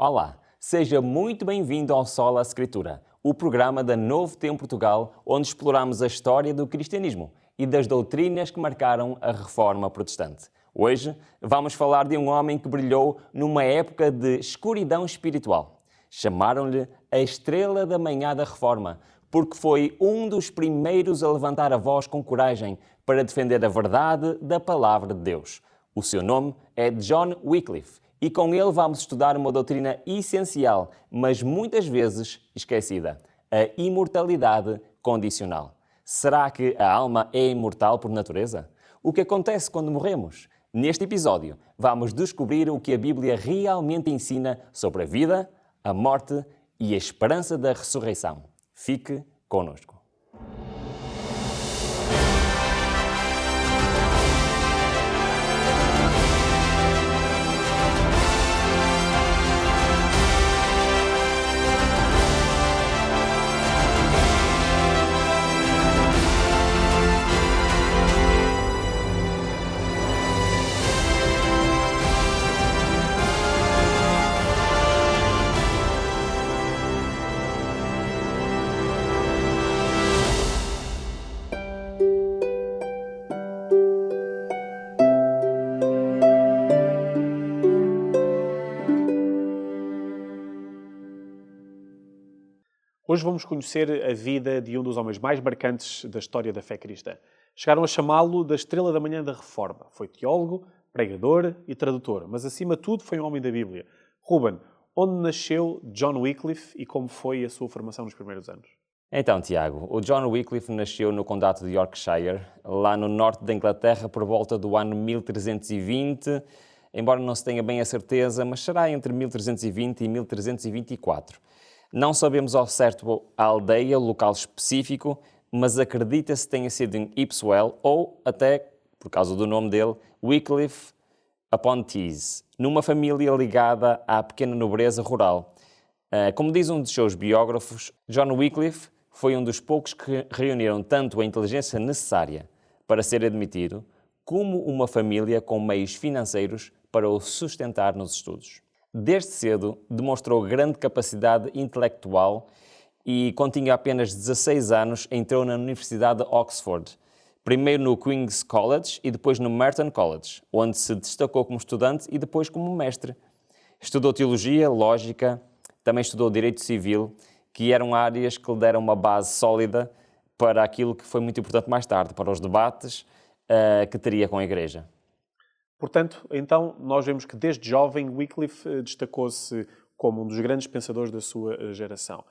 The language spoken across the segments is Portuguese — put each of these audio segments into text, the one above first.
Olá, seja muito bem-vindo ao Sola Escritura, o programa da Novo Tempo Portugal, onde exploramos a história do cristianismo e das doutrinas que marcaram a Reforma Protestante. Hoje vamos falar de um homem que brilhou numa época de escuridão espiritual. Chamaram-lhe a Estrela da Manhã da Reforma, porque foi um dos primeiros a levantar a voz com coragem para defender a verdade da Palavra de Deus. O seu nome é John Wycliffe e com ele vamos estudar uma doutrina essencial, mas muitas vezes esquecida: a imortalidade condicional. Será que a alma é imortal por natureza? O que acontece quando morremos? Neste episódio, vamos descobrir o que a Bíblia realmente ensina sobre a vida, a morte e a esperança da ressurreição. Fique conosco. Hoje vamos conhecer a vida de um dos homens mais marcantes da história da fé cristã. Chegaram a chamá-lo da Estrela da Manhã da Reforma. Foi teólogo, pregador e tradutor, mas acima de tudo foi um homem da Bíblia. Ruben, onde nasceu John Wycliffe e como foi a sua formação nos primeiros anos? Então, Tiago, o John Wycliffe nasceu no condado de Yorkshire, lá no norte da Inglaterra, por volta do ano 1320, embora não se tenha bem a certeza, mas será entre 1320 e 1324. Não sabemos ao certo a aldeia, o local específico, mas acredita-se que tenha sido em Ipswell ou, até, por causa do nome dele, Wycliffe upon Tees, numa família ligada à pequena nobreza rural. Como diz um dos seus biógrafos, John Wycliffe foi um dos poucos que reuniram tanto a inteligência necessária para ser admitido, como uma família com meios financeiros para o sustentar nos estudos. Desde cedo demonstrou grande capacidade intelectual e, quando tinha apenas 16 anos, entrou na Universidade de Oxford, primeiro no King's College e depois no Merton College, onde se destacou como estudante e depois como mestre. Estudou teologia, lógica, também estudou direito civil, que eram áreas que lhe deram uma base sólida para aquilo que foi muito importante mais tarde, para os debates que teria com a Igreja. Portanto, então, nós vemos que desde jovem Wycliffe destacou-se como um dos grandes pensadores da sua geração.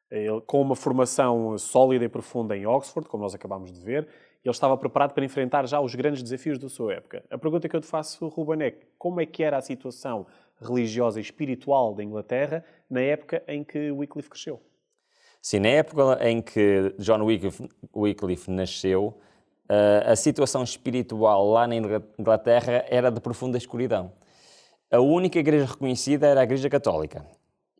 Ele, com uma formação sólida e profunda em Oxford, como nós acabámos de ver, ele estava preparado para enfrentar já os grandes desafios da sua época. A pergunta que eu te faço, Ruben, é como é que era a situação religiosa e espiritual da Inglaterra na época em que Wycliffe cresceu? Sim, na época em que John Wycliffe nasceu, a situação espiritual lá na Inglaterra era de profunda escuridão. A única igreja reconhecida era a Igreja Católica.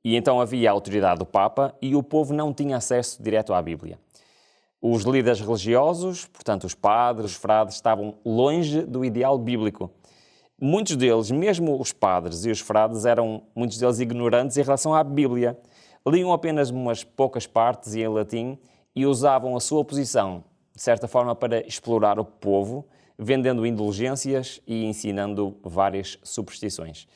E então havia a autoridade do Papa e o povo não tinha acesso direto à Bíblia. Os líderes religiosos, portanto os padres, os frades, estavam longe do ideal bíblico. Muitos deles, mesmo os padres e os frades, eram muitos deles ignorantes em relação à Bíblia. Liam apenas umas poucas partes e em latim e usavam a sua posição de certa forma, para explorar o povo, vendendo indulgências e ensinando várias superstições.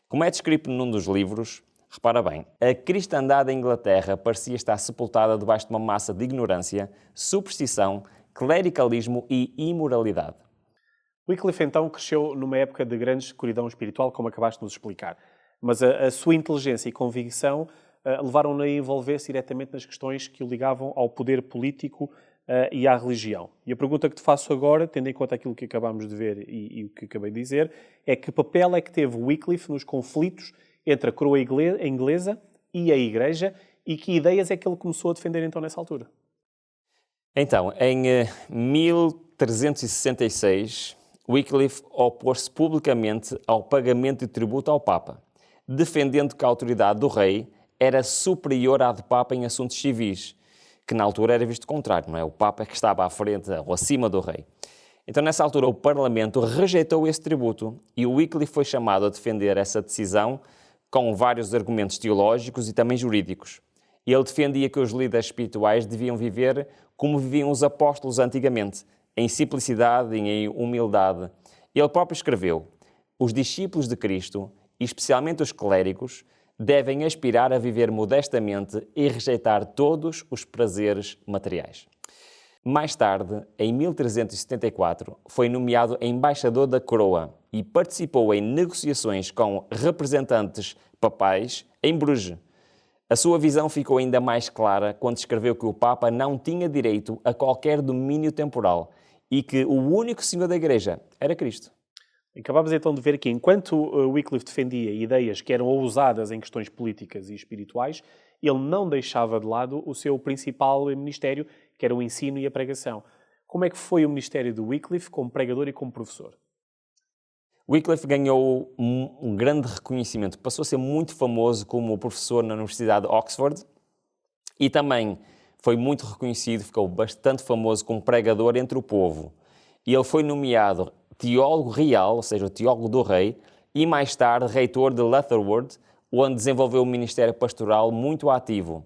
Como é descrito num dos livros, repara bem, a cristandade em Inglaterra parecia estar sepultada debaixo de uma massa de ignorância, superstição, clericalismo e imoralidade. Wycliffe, então, cresceu numa época de grande escuridão espiritual, como acabaste de nos explicar. Mas a sua inteligência e convicção levaram-no a envolver-se diretamente nas questões que o ligavam ao poder político e à religião. E a pergunta que te faço agora, tendo em conta aquilo que acabámos de ver e o que acabei de dizer, é que papel é que teve Wycliffe nos conflitos entre a coroa inglesa e a Igreja e que ideias é que ele começou a defender então nessa altura? Então, em 1366, Wycliffe opôs-se publicamente ao pagamento de tributo ao Papa, defendendo que a autoridade do rei era superior à do Papa em assuntos civis, que na altura era visto contrário, não é? O Papa é que estava à frente ou acima do rei. Então, nessa altura, o Parlamento rejeitou esse tributo e o Wycliffe foi chamado a defender essa decisão com vários argumentos teológicos e também jurídicos. Ele defendia que os líderes espirituais deviam viver como viviam os apóstolos antigamente, em simplicidade e em humildade. Ele próprio escreveu: os discípulos de Cristo, e especialmente os clérigos, devem aspirar a viver modestamente e rejeitar todos os prazeres materiais. Mais tarde, em 1374, foi nomeado embaixador da coroa e participou em negociações com representantes papais em Bruges. A sua visão ficou ainda mais clara quando escreveu que o Papa não tinha direito a qualquer domínio temporal e que o único Senhor da Igreja era Cristo. Acabámos então de ver que, enquanto Wycliffe defendia ideias que eram ousadas em questões políticas e espirituais, ele não deixava de lado o seu principal ministério, que era o ensino e a pregação. Como é que foi o ministério de Wycliffe como pregador e como professor? Wycliffe ganhou um grande reconhecimento. Passou a ser muito famoso como professor na Universidade de Oxford e também foi muito reconhecido, ficou bastante famoso como pregador entre o povo. E ele foi nomeado teólogo real, ou seja, o teólogo do rei, e mais tarde reitor de Lutherworth, onde desenvolveu um ministério pastoral muito ativo.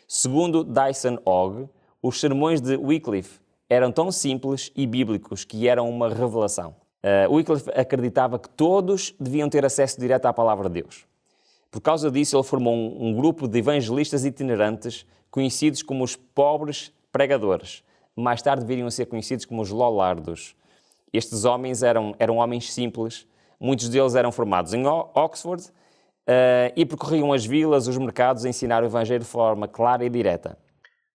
Segundo Dyson Ogg, os sermões de Wycliffe eram tão simples e bíblicos que eram uma revelação. Wycliffe acreditava que todos deviam ter acesso direto à palavra de Deus. Por causa disso, ele formou um grupo de evangelistas itinerantes, conhecidos como os pobres pregadores. Mais tarde viriam a ser conhecidos como os lollardos. Estes homens eram homens simples, muitos deles eram formados em Oxford e percorriam as vilas, os mercados, a ensinar o Evangelho de forma clara e direta.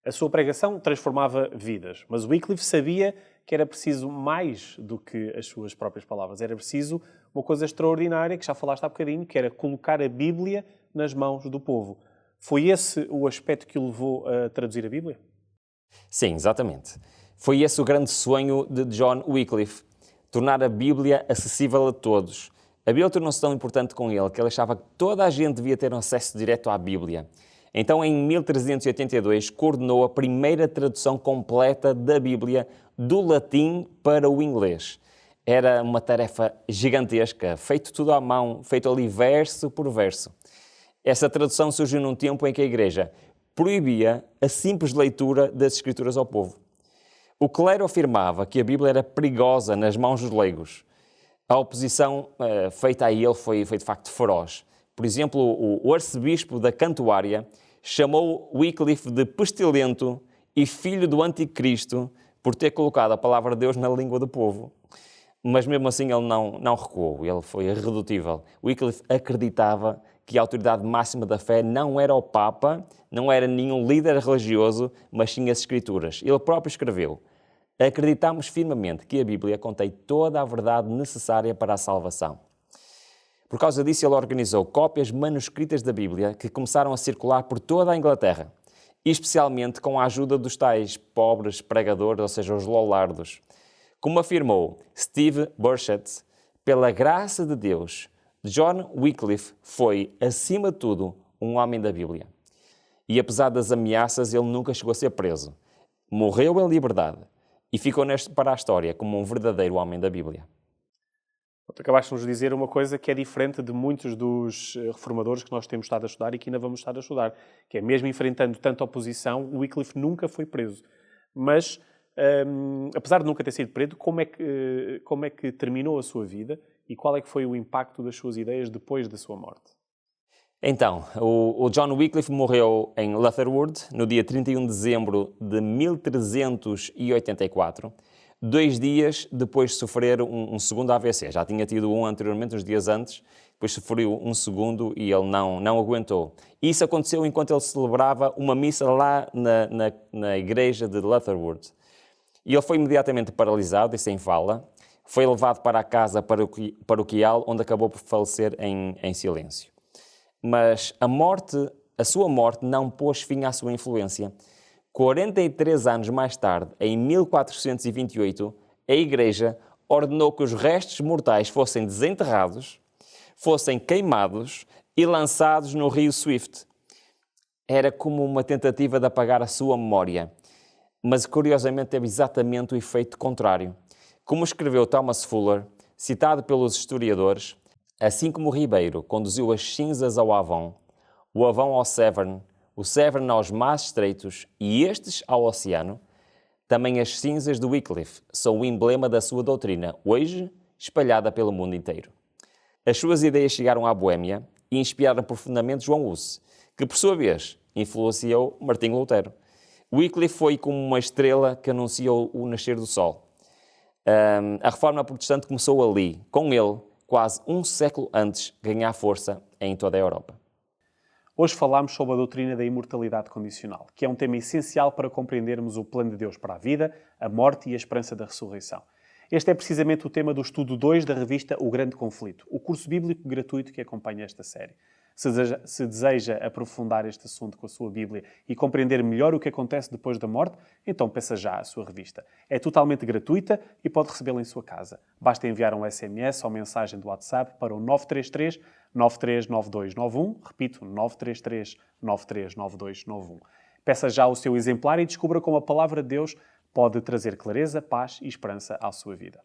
A sua pregação transformava vidas, mas Wycliffe sabia que era preciso mais do que as suas próprias palavras. Era preciso uma coisa extraordinária, que já falaste há bocadinho, que era colocar a Bíblia nas mãos do povo. Foi esse o aspecto que o levou a traduzir a Bíblia? Sim, exatamente. Foi esse o grande sonho de John Wycliffe, tornar a Bíblia acessível a todos. A Bíblia tornou-se tão importante com ele que ele achava que toda a gente devia ter um acesso direto à Bíblia. Então, em 1382, coordenou a primeira tradução completa da Bíblia do latim para o inglês. Era uma tarefa gigantesca, feito tudo à mão, feito ali verso por verso. Essa tradução surgiu num tempo em que a Igreja proibia a simples leitura das Escrituras ao povo. O clero afirmava que a Bíblia era perigosa nas mãos dos leigos. A oposição feita a ele foi de facto feroz. Por exemplo, o arcebispo da Cantuária chamou Wycliffe de pestilento e filho do anticristo por ter colocado a palavra de Deus na língua do povo. Mas mesmo assim ele não recuou, ele foi irredutível. Wycliffe acreditava que a autoridade máxima da fé não era o Papa, não era nenhum líder religioso, mas sim as Escrituras. Ele próprio escreveu: acreditamos firmemente que a Bíblia contém toda a verdade necessária para a salvação. Por causa disso, ele organizou cópias manuscritas da Bíblia que começaram a circular por toda a Inglaterra, especialmente com a ajuda dos tais pobres pregadores, ou seja, os lollardos. Como afirmou Steve Burchett, pela graça de Deus, John Wycliffe foi, acima de tudo, um homem da Bíblia. E apesar das ameaças, ele nunca chegou a ser preso. Morreu em liberdade e ficou para a história como um verdadeiro homem da Bíblia. Acabaste-nos de dizer uma coisa que é diferente de muitos dos reformadores que nós temos estado a estudar e que ainda vamos estar a estudar, que é mesmo enfrentando tanta oposição, Wycliffe nunca foi preso. Mas, apesar de nunca ter sido preso, como é que terminou a sua vida e qual é que foi o impacto das suas ideias depois da sua morte? Então, o John Wycliffe morreu em Lutherworth no dia 31 de dezembro de 1384, 2 dias depois de sofrer um segundo AVC. Já tinha tido um anteriormente, uns dias antes, depois sofreu um segundo e ele não aguentou. Isso aconteceu enquanto ele celebrava uma missa lá na igreja de Lutherworth. E ele foi imediatamente paralisado e sem fala. Foi levado para a casa paroquial, onde acabou por falecer em silêncio. Mas a sua morte não pôs fim à sua influência. 43 anos mais tarde, em 1428, a Igreja ordenou que os restos mortais fossem desenterrados, fossem queimados e lançados no rio Swift. Era como uma tentativa de apagar a sua memória, mas curiosamente teve exatamente o efeito contrário. Como escreveu Thomas Fuller, citado pelos historiadores, Assim como o Ribeiro conduziu as cinzas ao Avon, o Avon ao Severn, o Severn aos mares estreitos e estes ao oceano, também as cinzas do Wycliffe são o emblema da sua doutrina, hoje espalhada pelo mundo inteiro. As suas ideias chegaram à Boêmia e inspiraram profundamente João Hus, que por sua vez influenciou Martinho Lutero. Wycliffe foi como uma estrela que anunciou o nascer do sol. A reforma protestante começou ali, com ele, quase um século antes, ganhar força em toda a Europa. Hoje falámos sobre a doutrina da imortalidade condicional, que é um tema essencial para compreendermos o plano de Deus para a vida, a morte e a esperança da ressurreição. Este é precisamente o tema do estudo 2 da revista O Grande Conflito, o curso bíblico gratuito que acompanha esta série. Se deseja aprofundar este assunto com a sua Bíblia e compreender melhor o que acontece depois da morte, então peça já a sua revista. É totalmente gratuita e pode recebê-la em sua casa. Basta enviar um SMS ou mensagem do WhatsApp para o 933 939291, repito, 933 939291. Peça já o seu exemplar e descubra como a palavra de Deus pode trazer clareza, paz e esperança à sua vida.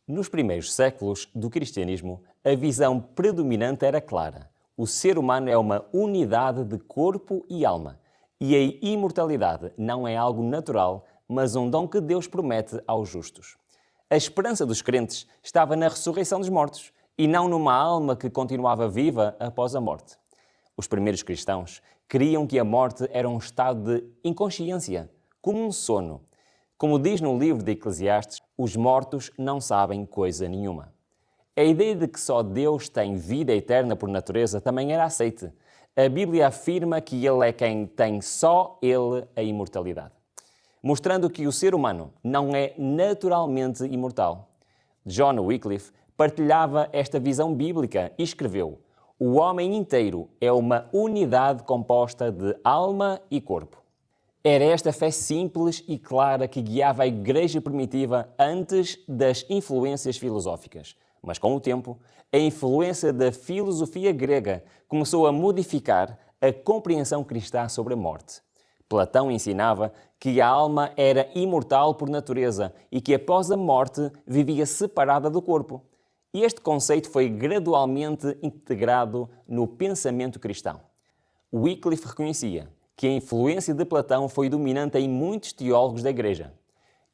Nos primeiros séculos do cristianismo, a visão predominante era clara. O ser humano é uma unidade de corpo e alma, e a imortalidade não é algo natural, mas um dom que Deus promete aos justos. A esperança dos crentes estava na ressurreição dos mortos, e não numa alma que continuava viva após a morte. Os primeiros cristãos criam que a morte era um estado de inconsciência, como um sono. Como diz no livro de Eclesiastes, os mortos não sabem coisa nenhuma. A ideia de que só Deus tem vida eterna por natureza também era aceite. A Bíblia afirma que Ele é quem tem só Ele a imortalidade, mostrando que o ser humano não é naturalmente imortal. John Wycliffe partilhava esta visão bíblica e escreveu: "O homem inteiro é uma unidade composta de alma e corpo." Era esta fé simples e clara que guiava a Igreja primitiva antes das influências filosóficas. Mas com o tempo, a influência da filosofia grega começou a modificar a compreensão cristã sobre a morte. Platão ensinava que a alma era imortal por natureza e que após a morte vivia separada do corpo. E este conceito foi gradualmente integrado no pensamento cristão. Wycliffe reconhecia que a influência de Platão foi dominante em muitos teólogos da Igreja.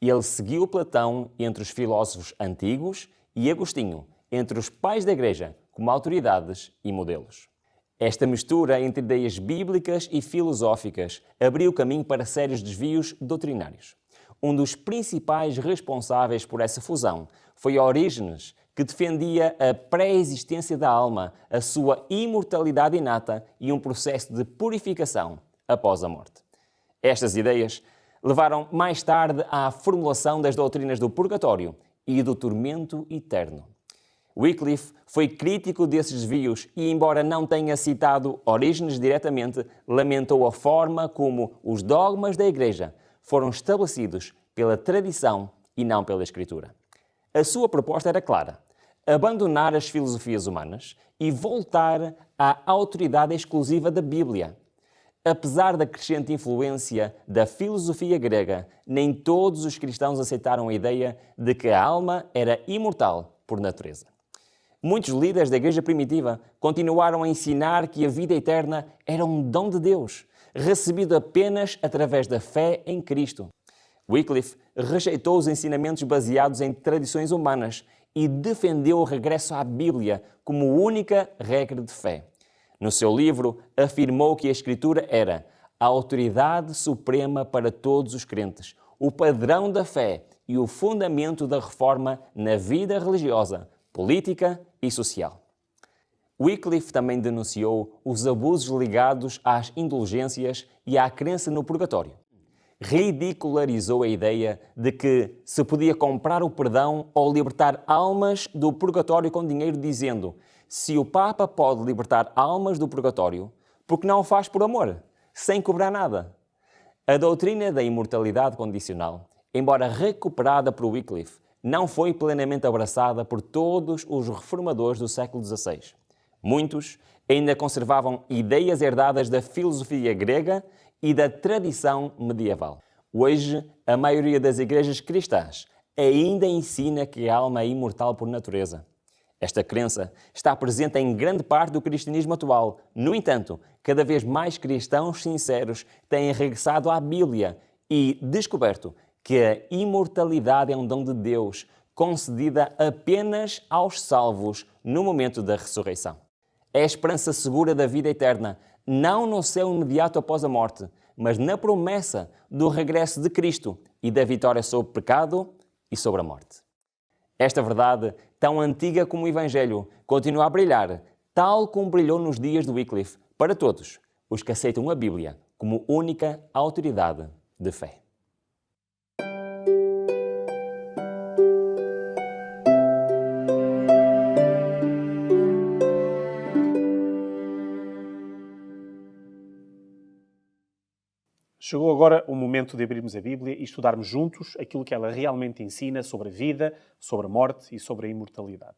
Ele seguiu Platão entre os filósofos antigos e Agostinho entre os pais da Igreja como autoridades e modelos. Esta mistura entre ideias bíblicas e filosóficas abriu caminho para sérios desvios doutrinários. Um dos principais responsáveis por essa fusão foi Orígenes, que defendia a pré-existência da alma, a sua imortalidade inata e um processo de purificação após a morte. Estas ideias levaram mais tarde à formulação das doutrinas do purgatório e do tormento eterno. Wycliffe foi crítico desses desvios e, embora não tenha citado Orígenes diretamente, lamentou a forma como os dogmas da Igreja foram estabelecidos pela tradição e não pela Escritura. A sua proposta era clara: abandonar as filosofias humanas e voltar à autoridade exclusiva da Bíblia. Apesar da crescente influência da filosofia grega, nem todos os cristãos aceitaram a ideia de que a alma era imortal por natureza. Muitos líderes da Igreja primitiva continuaram a ensinar que a vida eterna era um dom de Deus, recebido apenas através da fé em Cristo. Wycliffe rejeitou os ensinamentos baseados em tradições humanas e defendeu o regresso à Bíblia como única regra de fé. No seu livro, afirmou que a Escritura era a autoridade suprema para todos os crentes, o padrão da fé e o fundamento da reforma na vida religiosa, política e social. Wycliffe também denunciou os abusos ligados às indulgências e à crença no purgatório. Ridicularizou a ideia de que se podia comprar o perdão ou libertar almas do purgatório com dinheiro, dizendo: se o Papa pode libertar almas do purgatório, por que não o faz por amor, sem cobrar nada? A doutrina da imortalidade condicional, embora recuperada por Wycliffe, não foi plenamente abraçada por todos os reformadores do século XVI. Muitos Ainda conservavam ideias herdadas da filosofia grega e da tradição medieval. Hoje, a maioria das igrejas cristãs ainda ensina que a alma é imortal por natureza. Esta crença está presente em grande parte do cristianismo atual. No entanto, cada vez mais cristãos sinceros têm regressado à Bíblia e descoberto que a imortalidade é um dom de Deus, concedida apenas aos salvos no momento da ressurreição. É a esperança segura da vida eterna, não no céu imediato após a morte, mas na promessa do regresso de Cristo e da vitória sobre o pecado e sobre a morte. Esta verdade, tão antiga como o Evangelho, continua a brilhar, tal como brilhou nos dias de Wycliffe, para todos os que aceitam a Bíblia como única autoridade de fé. Chegou agora o momento de abrirmos a Bíblia e estudarmos juntos aquilo que ela realmente ensina sobre a vida, sobre a morte e sobre a imortalidade.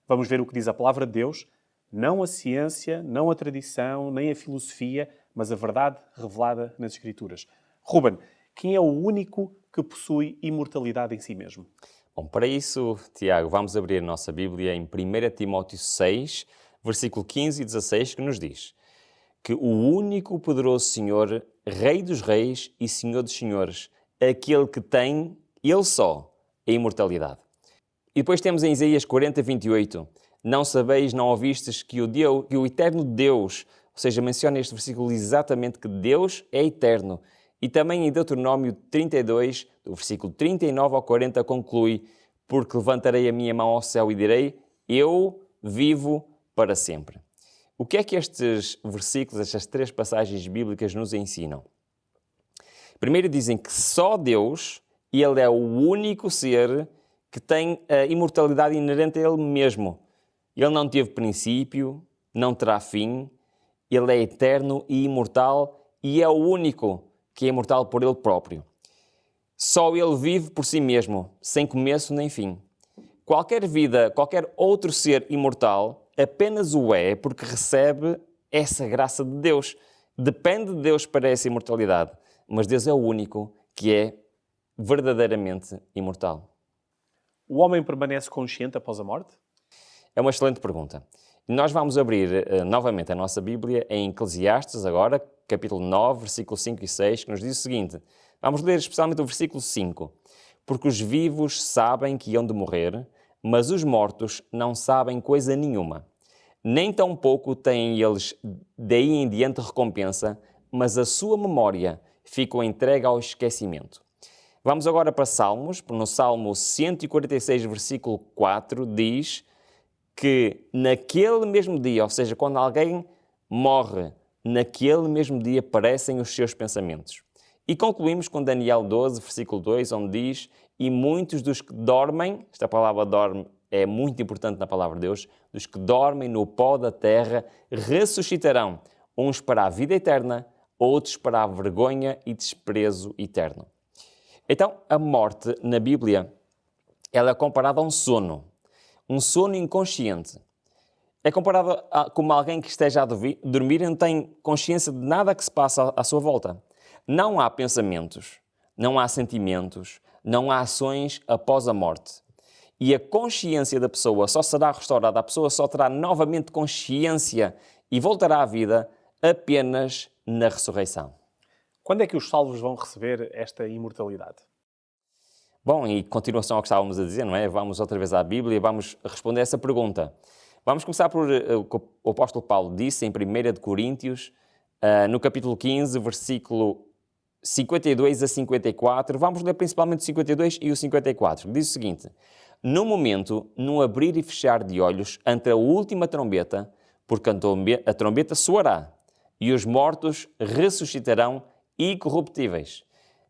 Vamos ver o que diz a palavra de Deus, não a ciência, não a tradição, nem a filosofia, mas a verdade revelada nas Escrituras. Ruben, quem é o único que possui imortalidade em si mesmo? Bom, para isso, Tiago, vamos abrir a nossa Bíblia em 1 Timóteo 6, versículo 15 e 16, que nos diz que o único poderoso Senhor, Rei dos Reis e Senhor dos Senhores, aquele que tem, Ele só, a imortalidade. E depois temos em Isaías 40, 28, não sabeis, não ouvistes que o eterno Deus, ou seja, menciona este versículo exatamente que Deus é eterno. E também em Deuteronômio 32, do versículo 39 ao 40, conclui, porque levantarei a minha mão ao céu e direi, eu vivo para sempre. O que é que estes versículos, estas três passagens bíblicas nos ensinam? Primeiro dizem que só Deus, Ele é o único ser que tem a imortalidade inerente a Ele mesmo. Ele não teve princípio, não terá fim, Ele é eterno e imortal e é o único que é imortal por Ele próprio. Só Ele vive por si mesmo, sem começo nem fim. Qualquer vida, qualquer outro ser imortal apenas o é porque recebe essa graça de Deus. Depende de Deus para essa imortalidade, mas Deus é o único que é verdadeiramente imortal. O homem permanece consciente após a morte? É uma excelente pergunta. Nós vamos abrir novamente a nossa Bíblia em Eclesiastes agora, capítulo 9, versículos 5 e 6, que nos diz o seguinte. Vamos ler especialmente o versículo 5. Porque os vivos sabem que hão de morrer, mas os mortos não sabem coisa nenhuma. Nem tampouco têm eles daí em diante recompensa, mas a sua memória ficou entregue ao esquecimento. Vamos agora para Salmos. No Salmo 146, versículo 4, diz que naquele mesmo dia, ou seja, quando alguém morre, naquele mesmo dia perecem os seus pensamentos. E concluímos com Daniel 12, versículo 2, onde diz, e muitos dos que dormem, esta palavra dorme é muito importante na palavra de Deus, dos que dormem no pó da terra, ressuscitarão, uns para a vida eterna, outros para a vergonha e desprezo eterno. Então, a morte na Bíblia, ela é comparada a um sono inconsciente. É comparada como alguém que esteja a dormir e não tem consciência de nada que se passa à sua volta. Não há pensamentos, não há sentimentos, não há ações após a morte. E a consciência da pessoa só será restaurada, a pessoa só terá novamente consciência e voltará à vida apenas na ressurreição. Quando é que os salvos vão receber esta imortalidade? Bom, e continuação ao que estávamos a dizer, não é? Vamos outra vez à Bíblia e vamos responder essa pergunta. Vamos começar por o que o apóstolo Paulo disse em 1 Coríntios, no capítulo 15, versículo 52 a 54. Vamos ler principalmente o 52 e o 54. Diz o seguinte, no momento, num abrir e fechar de olhos, ante a última trombeta, porque a trombeta soará, e os mortos ressuscitarão incorruptíveis.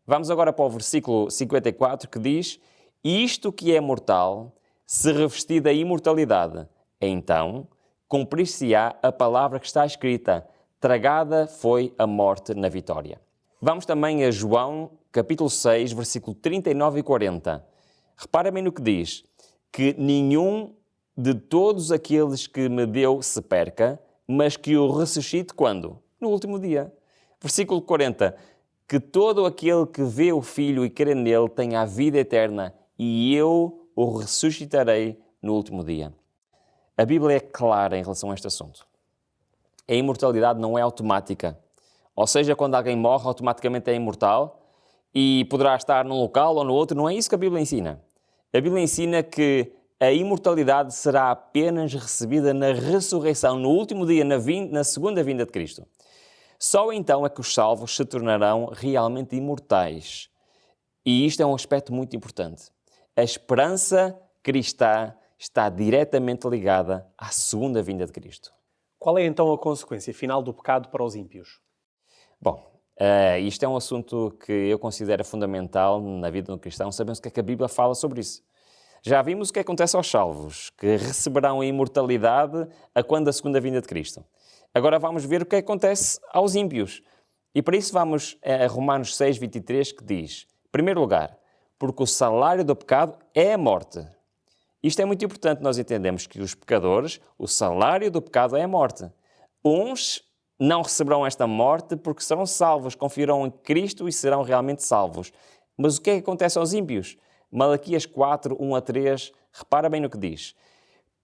Vamos agora para o versículo 54, que diz, isto que é mortal, se revestir da imortalidade, então cumprir-se-á a palavra que está escrita, tragada foi a morte na vitória. Vamos também a João, capítulo 6, versículo 39 e 40. Repara bem no que diz, que nenhum de todos aqueles que me deu se perca, mas que o ressuscite quando? No último dia. Versículo 40. Que todo aquele que vê o Filho e crê nele tenha a vida eterna, e eu o ressuscitarei no último dia. A Bíblia é clara em relação a este assunto. A imortalidade não é automática. Ou seja, quando alguém morre, automaticamente é imortal e poderá estar num local ou no outro. Não é isso que a Bíblia ensina. A Bíblia ensina que a imortalidade será apenas recebida na ressurreição, no último dia, na segunda vinda de Cristo. Só então é que os salvos se tornarão realmente imortais. E isto é um aspecto muito importante. A esperança cristã está diretamente ligada à segunda vinda de Cristo. Qual é então a consequência final do pecado para os ímpios? Bom, isto é um assunto que eu considero fundamental na vida do cristão. Sabemos o que é que a Bíblia fala sobre isso. Já vimos o que acontece aos salvos, que receberão a imortalidade a quando a segunda vinda de Cristo. Agora vamos ver o que acontece aos ímpios. E para isso vamos a Romanos 6, 23, que diz, em primeiro lugar, porque o salário do pecado é a morte. Isto é muito importante, nós entendemos que os pecadores, o salário do pecado é a morte. Uns não receberão esta morte porque serão salvos, confiarão em Cristo e serão realmente salvos. Mas o que é que acontece aos ímpios? Malaquias 4, 1 a 3, repara bem no que diz.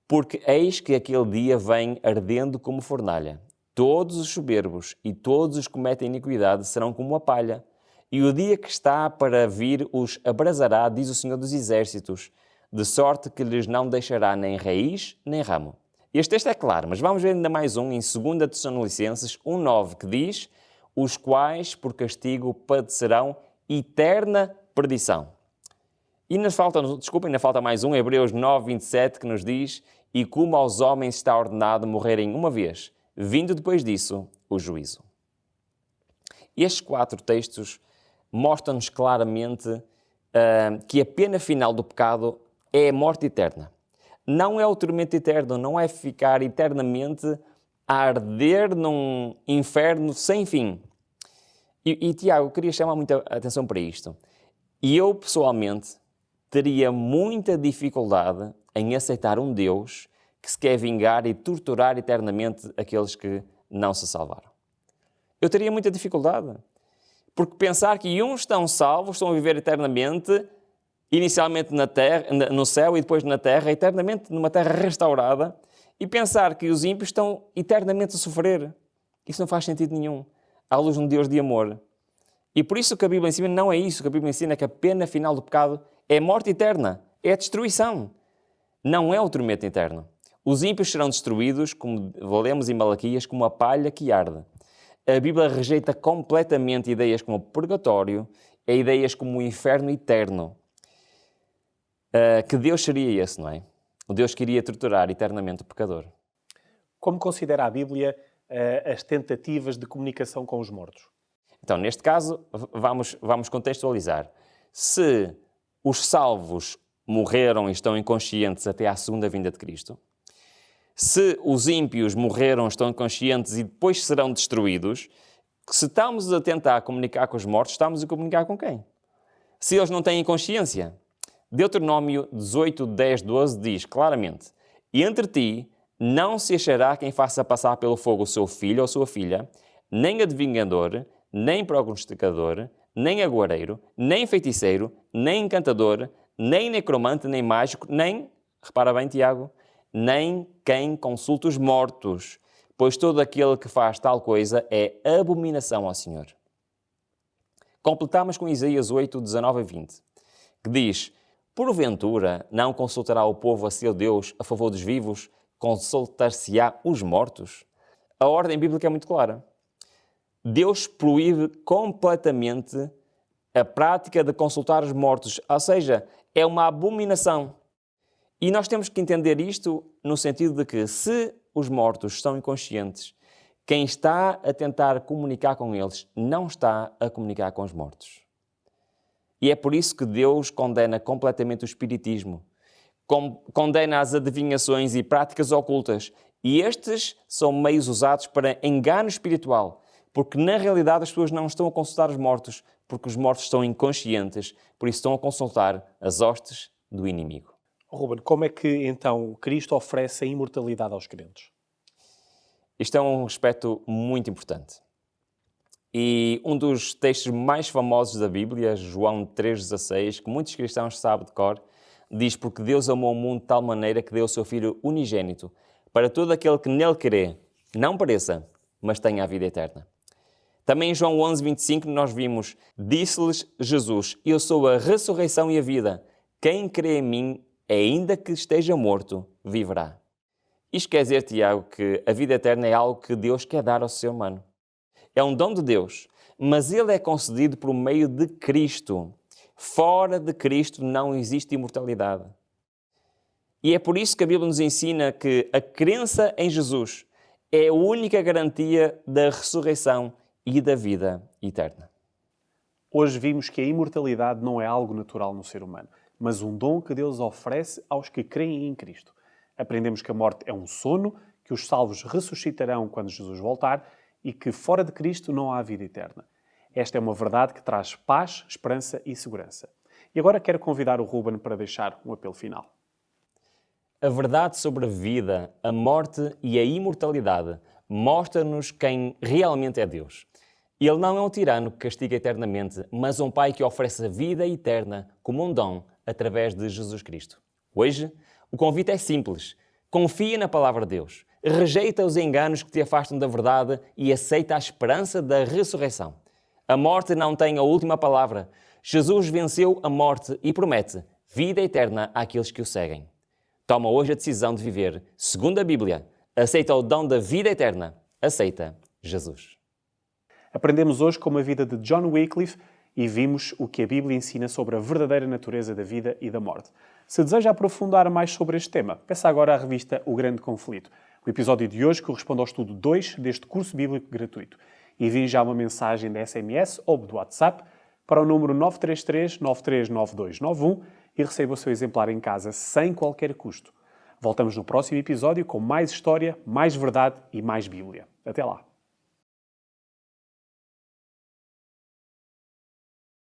Porque eis que aquele dia vem ardendo como fornalha. Todos os soberbos e todos os que cometem iniquidade serão como a palha. E o dia que está para vir os abrasará, diz o Senhor dos Exércitos, de sorte que lhes não deixará nem raiz nem ramo. Este texto é claro, mas vamos ver ainda mais um em 2 Tessalonicenses 1,9, que diz, os quais por castigo padecerão eterna perdição. E ainda falta mais um, Hebreus 9, 27, que nos diz, e como aos homens está ordenado morrerem uma vez, vindo depois disso o juízo. Estes 4 textos mostram-nos claramente que a pena final do pecado é a morte eterna. Não é o tormento eterno, não é ficar eternamente a arder num inferno sem fim. E Tiago, eu queria chamar muita atenção para isto. E eu, pessoalmente, teria muita dificuldade em aceitar um Deus que se quer vingar e torturar eternamente aqueles que não se salvaram. Eu teria muita dificuldade. Porque pensar que uns estão salvos, estão a viver eternamente, inicialmente na terra, no céu e depois na terra, eternamente numa terra restaurada, e pensar que os ímpios estão eternamente a sofrer. Isso não faz sentido nenhum, à luz de um Deus de amor. E por isso que a Bíblia ensina não é isso. O que a Bíblia ensina é que a pena final do pecado é morte eterna, é a destruição. Não é o tormento eterno. Os ímpios serão destruídos, como lemos em Malaquias, como a palha que arde. A Bíblia rejeita completamente ideias como o purgatório e ideias como o inferno eterno. Que Deus seria esse, não é? O Deus que iria torturar eternamente o pecador. Como considera a Bíblia as tentativas de comunicação com os mortos? Então, neste caso, vamos contextualizar. Se os salvos morreram e estão inconscientes até à segunda vinda de Cristo, se os ímpios morreram, estão inconscientes e depois serão destruídos, se estamos a tentar comunicar com os mortos, estamos a comunicar com quem? Se eles não têm consciência. Deuteronômio 18, 10, 12 diz claramente, e entre ti não se achará quem faça passar pelo fogo o seu filho ou sua filha, nem adivinhador, nem prognosticador, nem agoreiro, nem feiticeiro, nem encantador, nem necromante, nem mágico, nem, repara bem Tiago, nem quem consulta os mortos, pois todo aquele que faz tal coisa é abominação ao Senhor. Completamos com Isaías 8, 19 a 20, que diz, porventura não consultará o povo a seu Deus a favor dos vivos, consultar-se-á os mortos? A ordem bíblica é muito clara. Deus proíbe completamente a prática de consultar os mortos, ou seja, é uma abominação. E nós temos que entender isto no sentido de que, se os mortos estão inconscientes, quem está a tentar comunicar com eles não está a comunicar com os mortos. E é por isso que Deus condena completamente o espiritismo, condena as adivinhações e práticas ocultas. E estes são meios usados para engano espiritual, porque na realidade as pessoas não estão a consultar os mortos, porque os mortos estão inconscientes, por isso estão a consultar as hostes do inimigo. Ruben, como é que então Cristo oferece a imortalidade aos crentes? Isto é um aspecto muito importante. E um dos textos mais famosos da Bíblia, João 3,16, que muitos cristãos sabem de cor, diz: porque Deus amou o mundo de tal maneira que deu o seu Filho unigênito, para todo aquele que nele crê, não pereça, mas tenha a vida eterna. Também em João 11,25 nós vimos: disse-lhes Jesus: eu sou a ressurreição e a vida. Quem crê em mim, ainda que esteja morto, viverá. Isto quer dizer, Tiago, que a vida eterna é algo que Deus quer dar ao ser humano. É um dom de Deus, mas ele é concedido por meio de Cristo. Fora de Cristo não existe imortalidade. E é por isso que a Bíblia nos ensina que a crença em Jesus é a única garantia da ressurreição e da vida eterna. Hoje vimos que a imortalidade não é algo natural no ser humano, mas um dom que Deus oferece aos que creem em Cristo. Aprendemos que a morte é um sono, que os salvos ressuscitarão quando Jesus voltar e que fora de Cristo não há vida eterna. Esta é uma verdade que traz paz, esperança e segurança. E agora quero convidar o Ruben para deixar um apelo final. A verdade sobre a vida, a morte e a imortalidade mostra-nos quem realmente é Deus. Ele não é um tirano que castiga eternamente, mas um Pai que oferece a vida eterna como um dom através de Jesus Cristo. Hoje, o convite é simples. Confia na palavra de Deus. Rejeita os enganos que te afastam da verdade e aceita a esperança da ressurreição. A morte não tem a última palavra. Jesus venceu a morte e promete vida eterna àqueles que o seguem. Toma hoje a decisão de viver segundo a Bíblia. Aceita o dom da vida eterna. Aceita Jesus. Aprendemos hoje com a vida de John Wycliffe e vimos o que a Bíblia ensina sobre a verdadeira natureza da vida e da morte. Se deseja aprofundar mais sobre este tema, peça agora a revista O Grande Conflito. O episódio de hoje corresponde ao estudo 2 deste curso bíblico gratuito. Envie já uma mensagem da SMS ou do WhatsApp para o número 933 939291 e receba o seu exemplar em casa sem qualquer custo. Voltamos no próximo episódio com mais história, mais verdade e mais Bíblia. Até lá!